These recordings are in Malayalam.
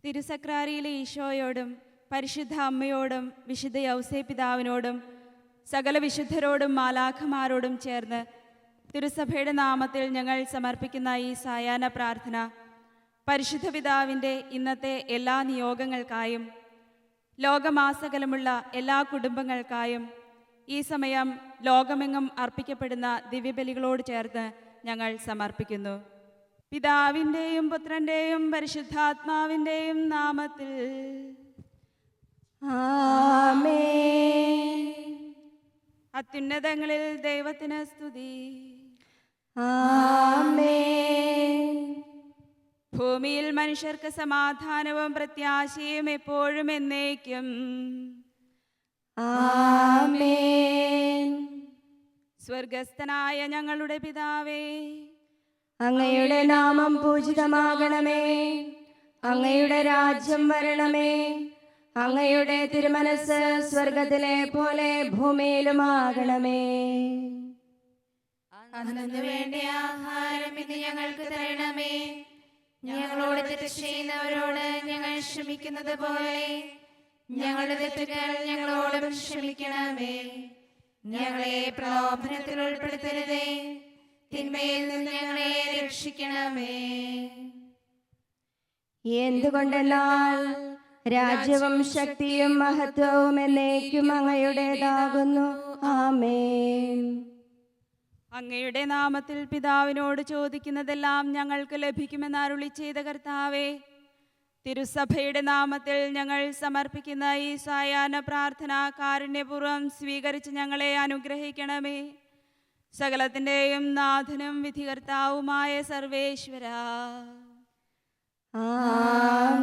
തിരുസക്രാരിയിലെ ഈശോയോടും പരിശുദ്ധ അമ്മയോടും വിശുദ്ധ യൗസേ പിതാവിനോടും സകല വിശുദ്ധരോടും മാലാഖമാരോടും ചേർന്ന് തിരുസഭയുടെ നാമത്തിൽ ഞങ്ങൾ സമർപ്പിക്കുന്ന ഈ സായാഹ്ന പ്രാർത്ഥന പരിശുദ്ധ പിതാവിൻ്റെ ഇന്നത്തെ എല്ലാ നിയോഗങ്ങൾക്കായും ലോകമാസകലമുള്ള എല്ലാ കുടുംബങ്ങൾക്കായും ഈ സമയം ലോകമെങ്ങും അർപ്പിക്കപ്പെടുന്ന ദിവ്യബലികളോട് ചേർന്ന് ഞങ്ങൾ സമർപ്പിക്കുന്നു. പിതാവിൻ്റെയും പുത്രൻ്റെയും പരിശുദ്ധാത്മാവിൻ്റെയും നാമത്തിൽ ആമേൻ. അത്യുന്നതങ്ങളിൽ ദൈവത്തിന് സ്തുതി. ആമേൻ. ഭൂമിയിൽ മനുഷ്യർക്ക് സമാധാനവും പ്രത്യാശയും എപ്പോഴും എന്നേക്കും. ആമേൻ. സ്വർഗസ്ഥനായ ഞങ്ങളുടെ പിതാവേ, അങ്ങയുടെ നാമം പൂജിതമാകണമേ. അങ്ങയുടെ രാജ്യം വരണമേ. അങ്ങയുടെ തിരുമനസ് സ്വർഗത്തിലെ പോലെ ഭൂമിയിലുമാകണമേ. അന്നു വേണ്ട ആഹാരം ഇന്ന് ഞങ്ങൾക്ക് തരണമേ. ഞങ്ങളോട് തെറ്റ് ചെയ്യുന്നവരോട് ഞങ്ങൾ ക്ഷമിക്കുന്നത് പോലെ ഞങ്ങളുടെ തെറ്റുകൾ ഞങ്ങളോടും ക്ഷമിക്കണമേ. ഞങ്ങളെ പ്രലോഭനത്തിൽ ഉൾപ്പെടുത്തരുതേ, തിന്മയിൽ നിന്ന് ഞങ്ങളെ രക്ഷിക്കണമേ. എന്തുകൊണ്ടെന്നാൽ രാജ്യവും ശക്തിയും മഹത്വവും എന്നേക്കും അങ്ങയുടേതാകുന്നു. ആമേൻ. അങ്ങയുടെ നാമത്തിൽ പിതാവിനോട് ചോദിക്കുന്നതെല്ലാം ഞങ്ങൾക്ക് ലഭിക്കുമെന്ന് അരുളി ചെയ്ത കർത്താവേ, തിരുസഭയുടെ നാമത്തിൽ ഞങ്ങൾ സമർപ്പിക്കുന്ന ഈ സായാഹ്ന പ്രാർത്ഥന കാരുണ്യപൂർവ്വം സ്വീകരിച്ച് ഞങ്ങളെ അനുഗ്രഹിക്കണമേ. സകലത്തിൻ്റെയും നാഥനും വിധികർത്താവുമായ സർവേശ്വരാ,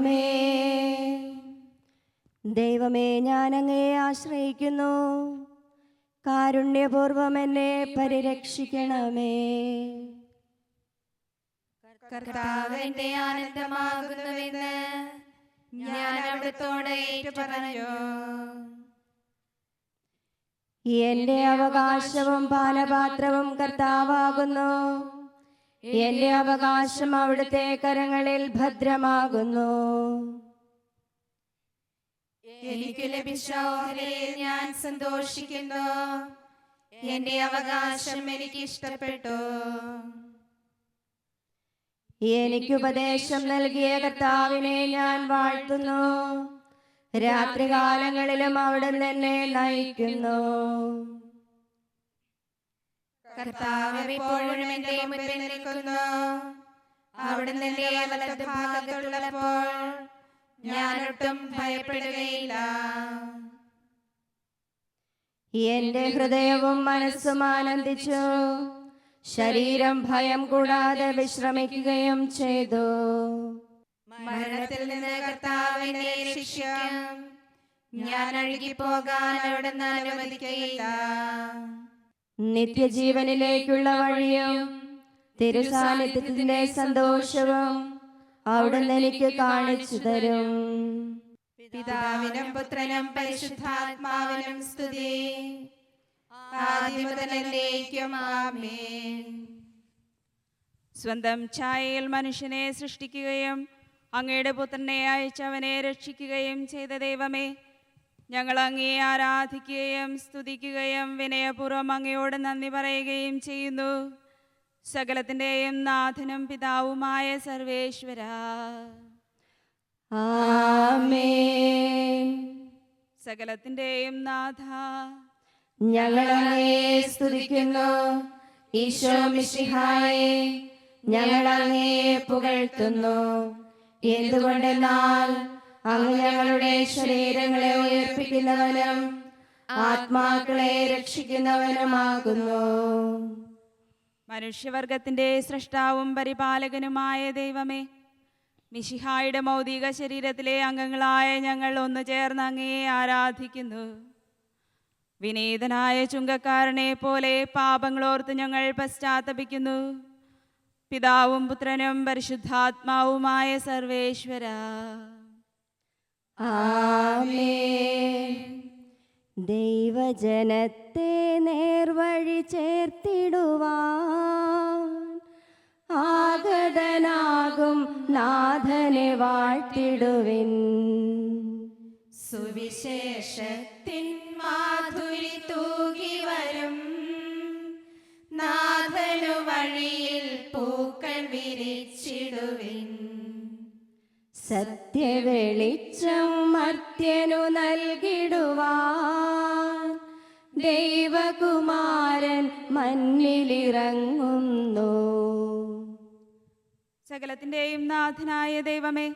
ആമേൻ. ദൈവമേ, ഞാൻ അങ്ങയെ ആശ്രയിക്കുന്നു. കാരുണ്യപൂർവം എന്നെ പരിരക്ഷിക്കണമേ. കർത്താവ് എന്റെ ആനന്ദമാകുന്നുവെന്ന് ഞാൻ അവിടുത്തോട് ഏറ്റുപറഞ്ഞു. എന്റെ അവകാശവും പാനപാത്രവും കർത്താവാകുന്നു. എന്റെ അവകാശം അവിടുത്തെ കരങ്ങളിൽ ഭദ്രമാകുന്നു. എനിക്ക് ലഭിച്ച ഓഹരിയിൽ ഞാൻ സന്തോഷിക്കുന്നു. എന്റെ അവകാശം എനിക്ക് ഇഷ്ടപ്പെട്ടു. എനിക്ക് ഉപദേശം നൽകിയ കർത്താവിനെ ഞാൻ വാഴ്ത്തുന്നു. രാത്രികാലങ്ങളിലും അവിടുന്ന് എന്നെ നയിക്കുന്നു. കർത്താവ് എപ്പോഴും എന്റെ മുൻപിൽ നിൽക്കുന്നു. അവിടുന്ന് എന്റെ വലതുഭാഗത്തുള്ളപ്പോൾ ഞാനൊട്ടും ഭയപ്പെടുകയില്ല. എന്റെ ഹൃദയവും മനസ്സും ആനന്ദിച്ചു. ശരീരം ഭയം കൂടാതെ വിശ്രമിക്കുകയും ചെയ്തു. മരണത്തിൽ നിന്ന് കർത്താവ് എന്നെ രക്ഷിക്കും. ഞാൻ അഴുകിപ്പോകാൻ അവിടുന്ന് അനുവദിക്കയില്ല. നിത്യജീവനിലേക്കുള്ള വഴിയും തിരുസാന്നിധ്യത്തിന്റെ സന്തോഷവും അവിടുന്ന് എനിക്ക് കാണിച്ചു തരും. പിതാവിനും പുത്രനും പരിശുദ്ധാത്മാവിനും സ്തുതി, ആദ്യം മുതൽ എന്നേക്കും. ആമേൻ. സ്വന്തം ഛായയിൽ മനുഷ്യനെ സൃഷ്ടിക്കുകയും അങ്ങയുടെ പുത്രനെ അയച്ചവനെ രക്ഷിക്കുകയും ചെയ്ത ദൈവമേ, ഞങ്ങൾ അങ്ങയെ ആരാധിക്കുകയും സ്തുതിക്കുകയും വിനയപൂർവ്വം അങ്ങയോട് നന്ദി പറയുകയും ചെയ്യുന്നു. സകലത്തിൻ്റെയും നാഥനും പിതാവുമായ സർവേശ്വരാ, ആമേൻ. സകലത്തിൻ്റെയും നാഥ, ഞങ്ങൾ അങ്ങയെ സ്തുതിക്കുന്നു. ഈശോ മിശിഹായേ, ഞങ്ങൾ അങ്ങയെ പുകഴ്ത്തുന്നു. എന്തുകൊണ്ടെന്നാൽ അങ്ങ് ഞങ്ങളുടെ ശരീരങ്ങളെ ഉയർപ്പിക്കുന്നവനും ആത്മാക്കളെ രക്ഷിക്കുന്നവനുമാകുന്നു. മനുഷ്യവർഗത്തിൻ്റെ സൃഷ്ടാവും പരിപാലകനുമായ ദൈവമേ, മിശിഹായുടെ മൗതിക ശരീരത്തിലെ അംഗങ്ങളായ ഞങ്ങൾ ഒന്നു ചേർന്ന് അങ്ങയെ ആരാധിക്കുന്നു. വിനീതനായ ചുങ്കക്കാരനെ പോലെ പാപങ്ങളോർത്ത് ഞങ്ങൾ പശ്ചാത്തപിക്കുന്നു. പിതാവും പുത്രനും പരിശുദ്ധാത്മാവുമായ സർവേശ്വരാ, ആമേൻ. ദൈവജനത്തെ നേർവഴി ചേർത്തിടുവാൻ ആഗതനാകും നാഥനെ വാഴ്ത്തിടുവിൻ. സുവിശേഷത്തിൻ മാധുരി തൂകി വരും നാഥനു വഴിയിൽ പൂക്കൾ വിരിച്ചിടുവിൻ. സത്യവെളിച്ചം മർത്യനു നൽകിടുവാൻ ദൈവകുമാരൻ മണ്ണിലിറങ്ങുന്നു. സകലത്തിൻ്റെയും നാഥനായ ദൈവമേ,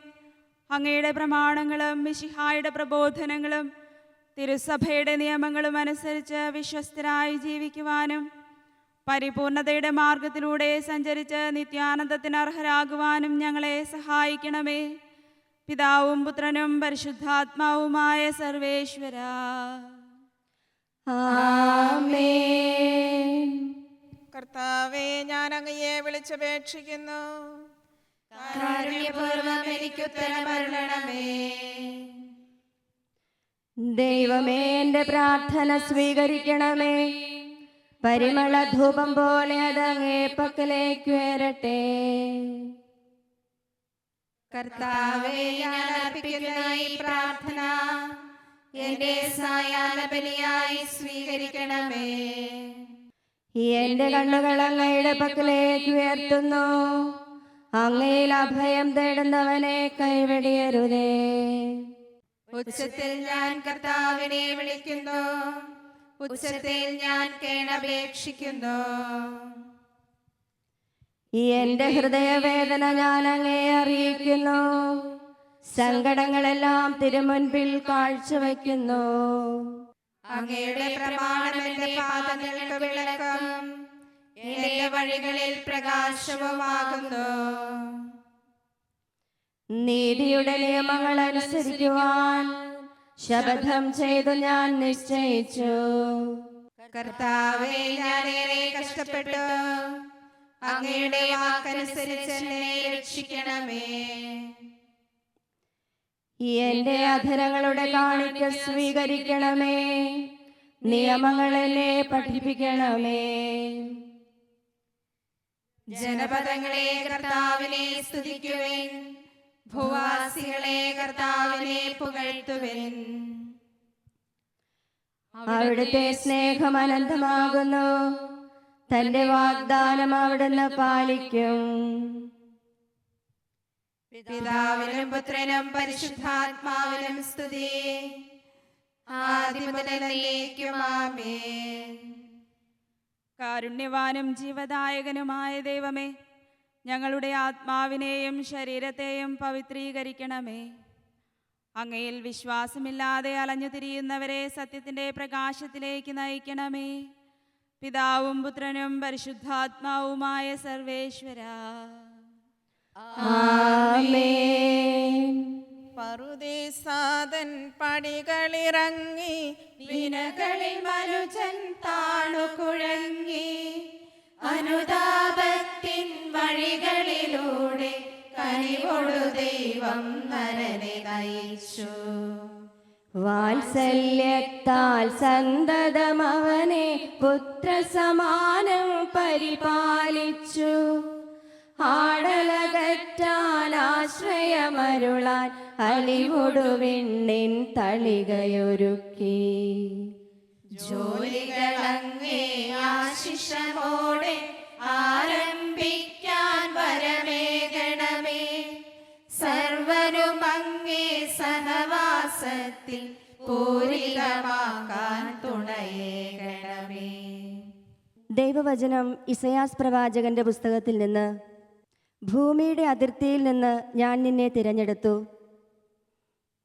അങ്ങയുടെ പ്രമാണങ്ങളും മിശിഹായുടെ പ്രബോധനങ്ങളും തിരുസഭയുടെ നിയമങ്ങളും അനുസരിച്ച് വിശ്വസ്തരായി ജീവിക്കുവാനും പരിപൂർണതയുടെ മാർഗത്തിലൂടെ സഞ്ചരിച്ച് നിത്യാനന്ദത്തിന് അർഹരാകുവാനും ഞങ്ങളെ സഹായിക്കണമേ. പിതാവും പുത്രനും പരിശുദ്ധാത്മാവുമായ സർവേശ്വരാ. ആമേൻ. കർത്താവേ, ഞാൻ അങ്ങയെ വിളിച്ചപേക്ഷിക്കുന്നു. കാരുണ്യപൂർവ്വം എനിക്കുത്തരമരുളണമേ. ദൈവമേ, എൻ്റെ പ്രാർത്ഥന സ്വീകരിക്കണമേ. പരിമള ധൂപം പോലെ അതങ്ങേ പക്കലേക്ക് ഉയരട്ടെ. കർത്താവേ, ഞാൻ അർപ്പിക്കുന്ന ഈ പ്രാർത്ഥന എന്റെ സായാഹ്ന ബലിയായി സ്വീകരിക്കണമേ. എന്റെ കണ്ണുകൾ അങ്ങയുടെ പക്കലേക്ക് ഉയർത്തുന്നു. അങ്ങയിൽ അഭയം തേടുന്നവനെ കൈവെടിയരുതേ. ഉച്ചത്തിൽ ഞാൻ കർത്താവിനെ വിളിക്കുന്നു, ഉച്ചത്തിൽ ഞാൻ കേണപേക്ഷിക്കുന്നു. എന്റെ ഹൃദയവേദന ഞാൻ അങ്ങേ അറിയിക്കുന്നു. സങ്കടങ്ങളെല്ലാം തിരുമുൻപിൽ കാഴ്ചവെക്കുന്നു. അങ്ങയുടെ പ്രമാണം എന്റെ പാദങ്ങൾക്ക് വിളക്കും, എന്റെ വഴികളിൽ പ്രകാശവുമാകുന്നു. നീതിയുടെ നിയമങ്ങൾ അനുസരിക്കുവാൻ ശപഥം ചെയ്തു ഞാൻ നിശ്ചയിച്ചു. കർത്താവേ, ഞാൻ ഏറെ കഷ്ടപ്പെട്ടു, അങ്ങയുടെ വാക്കനുസരിച്ച് എന്നെ രക്ഷിക്കണമേ. എന്റെ അധരങ്ങളുടെ കാണിക്ക സ്വീകരിക്കണമേ. നിയമങ്ങൾ എന്നെ പഠിപ്പിക്കണമേ. ജനപദങ്ങളെ കർത്താവിനെ സ്തുതിക്കുവിൻ, ഭൂവാസികളെ കർത്താവിനെ പുകഴ്ത്തുവിൻ. അവിടുത്തെ സ്നേഹം അനന്തമാകുന്നു. തന്റെ വാഗ്ദാനം അവിടുന്ന് പാലിക്കും. പിതാവിനും പുത്രനും പരിശുദ്ധാത്മാവിനും സ്തുതി, ആദ്യം മുതൽ എന്നേക്കും ആമേൻ. കാരുണ്യവാനും ജീവദായകനുമായ ദൈവമേ, ഞങ്ങളുടെ ആത്മാവിനെയും ശരീരത്തെയും പവിത്രീകരിക്കണമേ. അങ്ങയിൽ വിശ്വാസമില്ലാതെ അലഞ്ഞു തിരിയുന്നവരെ സത്യത്തിൻ്റെ പ്രകാശത്തിലേക്ക് നയിക്കണമേ. പിതാവും പുത്രനും പരിശുദ്ധാത്മാവുമായ സർവേശ്വരാ. ആമേൻ. പറുദീസാദൻ പടികളിറങ്ങി വിനകളിൽ മനുജൻ താണു കുഴങ്ങി, അനുതാപത്തിൻ വഴികളിലൂടെ കനിവൊടു ദൈവം നരനെ നയിച്ചു. വാത്സല്യത്താൽ സന്തതം അവനെ പുത്രസമാനം പരിപാലിച്ചു. ആടലകറ്റാൻ ആശ്രയമരുളാൻ അലിവൊടുവിണ്ണിൻ തളികയൊരുക്കി. ജോലികളങ്ങേ ആശിഷമോടെ ആരംഭിക്കാൻ വരമേകണമേ. സർവരും അങ്ങേ സഹവാസത്തിൽ പൂരിതമാക്കാൻ തുണയേകണമേ. ദൈവവചനം ഇസയാസ് പ്രവാചകന്റെ പുസ്തകത്തിൽ നിന്ന്. ഭൂമിയുടെ അതിർത്തിയിൽ നിന്ന് ഞാൻ നിന്നെ തിരഞ്ഞെടുത്തു.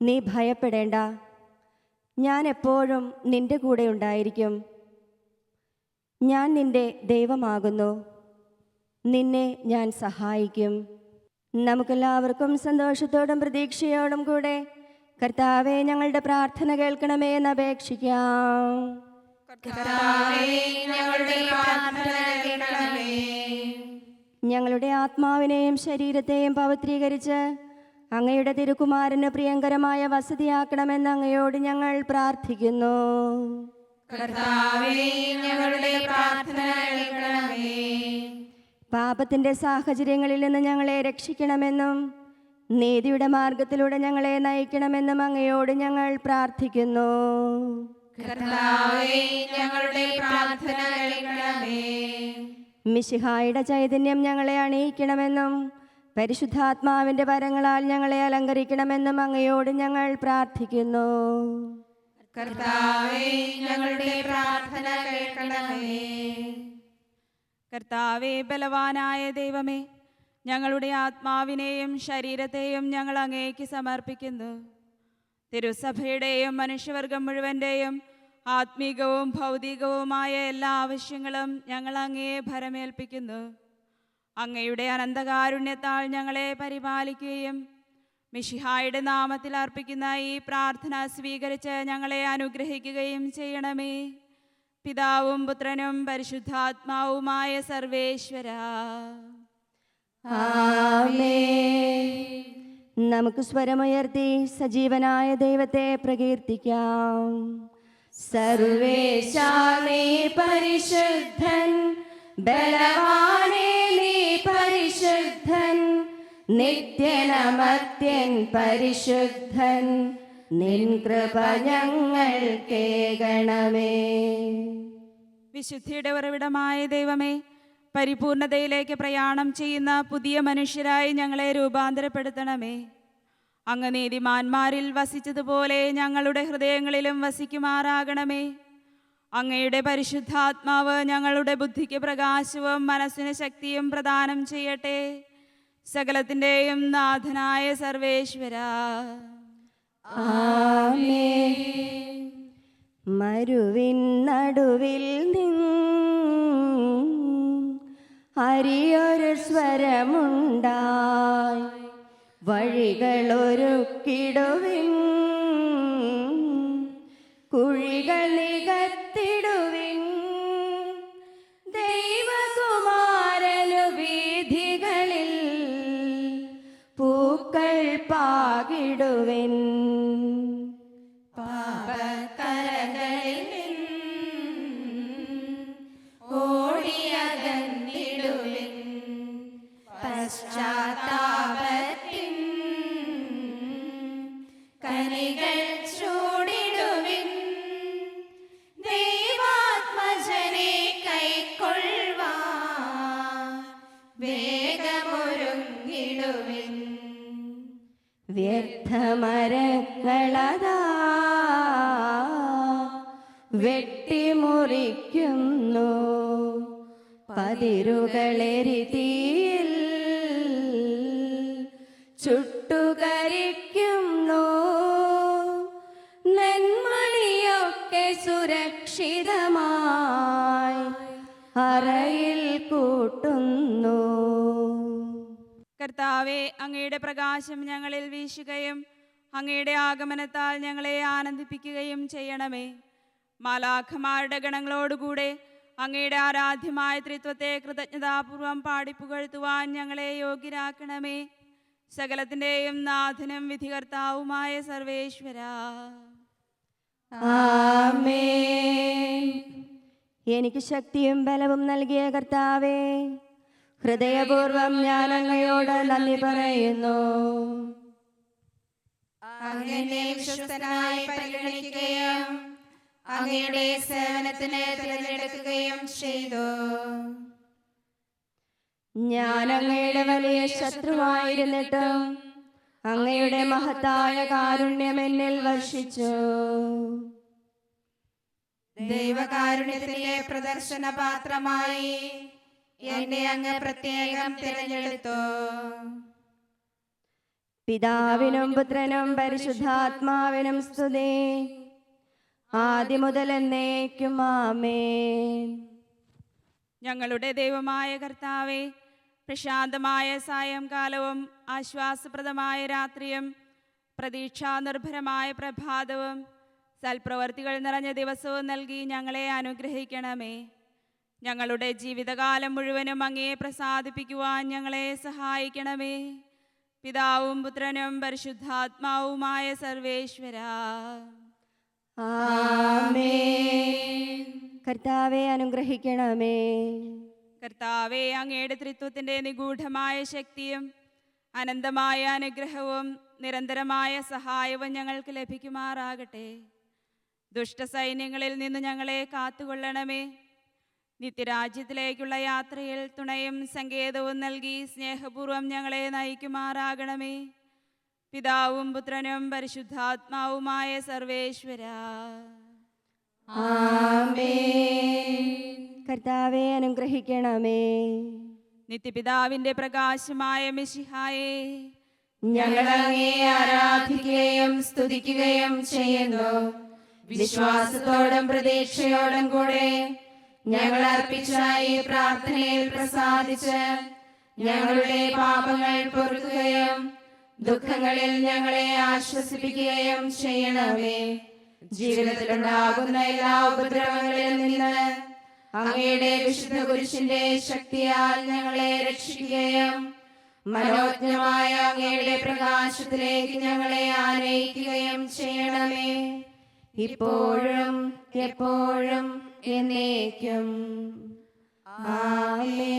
നീ ഭയപ്പെടേണ്ട, ഞാൻ എപ്പോഴും നിന്റെ കൂടെ ഉണ്ടായിരിക്കും. ഞാൻ നിന്റെ ദൈവമാകുന്നു, നിന്നെ ഞാൻ സഹായിക്കും. നമുക്കെല്ലാവർക്കും സന്തോഷത്തോടും പ്രതീക്ഷയോടും കൂടെ കർത്താവെ, ഞങ്ങളുടെ പ്രാർത്ഥന കേൾക്കണമേ എന്ന് അപേക്ഷിക്കാം. കർത്താവേ, ഞങ്ങളുടെ പ്രാർത്ഥന കേൾക്കണമേ. ഞങ്ങളുടെ ആത്മാവിനെയും ശരീരത്തെയും പവിത്രീകരിച്ച് അങ്ങയുടെ തിരുക്കുമാരന് പ്രിയങ്കരമായ വസതിയാക്കണമെന്ന് അങ്ങയോട് ഞങ്ങൾ പ്രാർത്ഥിക്കുന്നു. കർത്താവേ, ഞങ്ങളുടെ പ്രാർത്ഥന കേൾക്കണമേ. പാപത്തിൻ്റെ സാഹചര്യങ്ങളിൽ നിന്ന് ഞങ്ങളെ രക്ഷിക്കണമെന്നും നീതിയുടെ മാർഗത്തിലൂടെ ഞങ്ങളെ നയിക്കണമെന്നും അങ്ങയോട് ഞങ്ങൾ പ്രാർത്ഥിക്കുന്നു. കർത്താവേ, ഞങ്ങളുടെ പ്രാർത്ഥന കേൾക്കണമേ. മിശിഹായുടെ ചൈതന്യം ഞങ്ങളെ അണിയിക്കണമെന്നും പരിശുദ്ധാത്മാവിൻ്റെ വരങ്ങളാൽ ഞങ്ങളെ അലങ്കരിക്കണമെന്നും അങ്ങയോട് ഞങ്ങൾ പ്രാർത്ഥിക്കുന്നു. കർത്താവേ, ഞങ്ങളുടെ പ്രാർത്ഥന കേൾക്കണമേ. കർത്താവേ, ബലവാനായ ദൈവമേ, ഞങ്ങളുടെ ആത്മാവിനെയും ശരീരത്തെയും ഞങ്ങൾ അങ്ങേക്ക് സമർപ്പിക്കുന്നു. തിരുസഭയുടെയും മനുഷ്യവർഗം മുഴുവൻ്റെയും ആത്മീകവും ഭൗതികവുമായ എല്ലാ ആവശ്യങ്ങളും ഞങ്ങൾ അങ്ങയെ ഭരമേൽപ്പിക്കുന്നു. അങ്ങയുടെ അനന്തകാരുണ്യത്താൽ ഞങ്ങളെ പരിപാലിക്കുകയും മിശിഹായുടെ നാമത്തിൽ അർപ്പിക്കുന്ന ഈ പ്രാർത്ഥന സ്വീകരിച്ച് ഞങ്ങളെ അനുഗ്രഹിക്കുകയും ചെയ്യണമേ. പിതാവും പുത്രനും പരിശുദ്ധാത്മാവുമായ സർവേശ്വര. ആമേൻ. നമുക്ക് സ്വരമുയർത്തി സജീവനായ ദൈവത്തെ പ്രകീർത്തിക്കാം. സർവേശാ നീ പരിശുദ്ധൻ, ബലവാനേ നീ പരിശുദ്ധൻ, നിത്യനമർത്യൻ പരിശുദ്ധൻ, നിൻ കൃപ ഞങ്ങൾ കേൾക്കണമേ. വിശുദ്ധിയുടെ ഉറവിടമായ ദൈവമേ, പരിപൂർണതയിലേക്ക് പ്രയാണം ചെയ്യുന്ന പുതിയ മനുഷ്യരായി ഞങ്ങളെ രൂപാന്തരപ്പെടുത്തണമേ. അങ്ങ് നീതിമാന്മാരിൽ വസിച്ചതുപോലെ ഞങ്ങളുടെ ഹൃദയങ്ങളിലും വസിക്കുമാറാകണമേ. അങ്ങയുടെ പരിശുദ്ധാത്മാവ് ഞങ്ങളുടെ ബുദ്ധിക്ക് പ്രകാശവും മനസ്സിന് ശക്തിയും പ്രദാനം ചെയ്യട്ടെ. സകലത്തിൻ്റെയും നാഥനായ സർവേശ്വര. ആമേൻ. മരുവിൻ നടുവിൽ ഹരിയൊരു സ്വരമുണ്ടായി, വഴികളൊരുക്കിടുവിൻ, കുഴികൾ നികത്തിടുവിൻ, ദൈവകുമാരനു വീഥികളിൽ പൂക്കൾ പാകിടുവിൻ. പാപക്കരകളിൽ ഓടിയകന്നിടുവിൻ, പശ്ചാത്താപത്തിൻ കനികൾ ചൂടിടുവിൻ, ദൈവാത്മജനെ കൈക്കൊള്ളുവാൻ വേഗമൊരുങ്ങിടുവിൻ. വ്യർത്ഥമരങ്ങളതാ വെട്ടിമുറിക്കുന്നു, പതിരുകളെരിതീയിൽ ചുട്ടുകരിക്കുന്നു, നെന്മണിയൊക്കെ സുരക്ഷിതമായി അറയിൽ കൂട്ടുന്നു. കർത്താവെ, അങ്ങയുടെ പ്രകാശം ഞങ്ങളിൽ വീശുകയും അങ്ങയുടെ ആഗമനത്താൽ ഞങ്ങളെ ആനന്ദിപ്പിക്കുകയും ചെയ്യണമേ. മാലാഖമാരുടെ ഗണങ്ങളോടുകൂടെ അങ്ങയുടെ ആരാധ്യമായ ത്രിത്വത്തെ കൃതജ്ഞതാപൂർവം പാടിപ്പുകഴ്ത്തുവാൻ ഞങ്ങളെ യോഗ്യരാക്കണമേ. സകലത്തിൻ്റെയും നാഥനും വിധികർത്താവുമായ സർവേശ്വര. ആമേൻ. എനിക്ക് ശക്തിയും ബലവും നൽകിയ കർത്താവേ, ഹൃദയപൂർവം ഞാൻ അങ്ങയോട് നന്ദി പറയുന്നു. അങ്ങനെ വിശ്വസ്തനായി പരിഗണിക്കുകയും അങ്ങയുടെ സേവനത്തിന് തിരഞ്ഞെടുക്കുകയും ചെയ്തു. ഞാൻ അങ്ങയുടെ വലിയ ശത്രുവായിരുന്നിട്ടും അങ്ങയുടെ മഹത്തായ കാരുണ്യം എന്നിൽ വർഷിച്ചു. ദൈവകാരുണ്യത്തിന്റെ പ്രദർശന പാത്രമായി എന്നെ അങ്ങ് പ്രത്യേകം തിരഞ്ഞെടുത്തു. പിതാവിനും പുത്രനും പരിശുദ്ധാത്മാവിനും സ്തുതി, ആദ്യം മുതൽ എന്നേക്കും. ആമേൻ. ഞങ്ങളുടെ ദൈവമായ കർത്താവെ, പ്രശാന്തമായ സായംകാലവും ആശ്വാസപ്രദമായ രാത്രിയും പ്രതീക്ഷാനിർഭരമായ പ്രഭാതവും സൽപ്രവർത്തികൾ നിറഞ്ഞ ദിവസവും നൽകി ഞങ്ങളെ അനുഗ്രഹിക്കണമേ. ഞങ്ങളുടെ ജീവിതകാലം മുഴുവനും അങ്ങയെ പ്രസാദിപ്പിക്കുവാൻ ഞങ്ങളെ സഹായിക്കണമേ. പിതാവും പുത്രനും പരിശുദ്ധാത്മാവുമായ സർവേശ്വര. ആമേൻ. കർത്താവെ അനുഗ്രഹിക്കണമേ. കർത്താവെ, അങ്ങയുടെ ത്രിത്വത്തിൻ്റെ നിഗൂഢമായ ശക്തിയും അനന്തമായ അനുഗ്രഹവും നിരന്തരമായ സഹായവും ഞങ്ങൾക്ക് ലഭിക്കുമാറാകട്ടെ. ദുഷ്ടസൈന്യങ്ങളിൽ നിന്ന് ഞങ്ങളെ കാത്തുകൊള്ളണമേ. നിത്യരാജ്യത്തിലേക്കുള്ള യാത്രയിൽ തുണയും സങ്കേതവും നൽകി സ്നേഹപൂർവ്വം ഞങ്ങളെ നയിക്കുമാറാകണമേ. പിതാവും പുത്രനും പരിശുദ്ധാത്മാവുമായ സർവേശ്വരാ. ആമേൻ. കർത്താവെ അനുഗ്രഹിക്കണമേ. നിത്യപിതാവിന്റെ പ്രകാശമായ മിശിഹായേ, ഞങ്ങൾ അങ്ങേ ആരാധിക്കുകയും സ്തുതിക്കുകയും ചെയ്യുന്നു. വിശ്വാസത്തോടും പ്രതീക്ഷയോടും കൂടെ ഞങ്ങൾ അർപ്പിച്ച ഈ പ്രാർത്ഥനയിൽ പ്രസാദിച്ച് ഞങ്ങളുടെ പാപങ്ങൾ പൊറുക്കുകയും ദുഃഖങ്ങളിൽ ഞങ്ങളെ ആശ്വസിപ്പിക്കുകയും ചെയ്യണമേ. ജീവിതത്തിലുണ്ടാകുന്ന എല്ലാ ഉപദ്രവങ്ങളിൽ നിന്ന് അങ്ങയുടെ വിശുദ്ധ കുരിശിന്റെ ശക്തിയാൽ ഞങ്ങളെ രക്ഷിക്കുകയും മനോജ്ഞമായ അങ്ങയുടെ പ്രകാശത്തിലേക്ക് ഞങ്ങളെ ആനയിക്കുകയും ചെയ്യണമേ. ഇപ്പോഴും എപ്പോഴും എന്നേക്കും. ആമേൻ.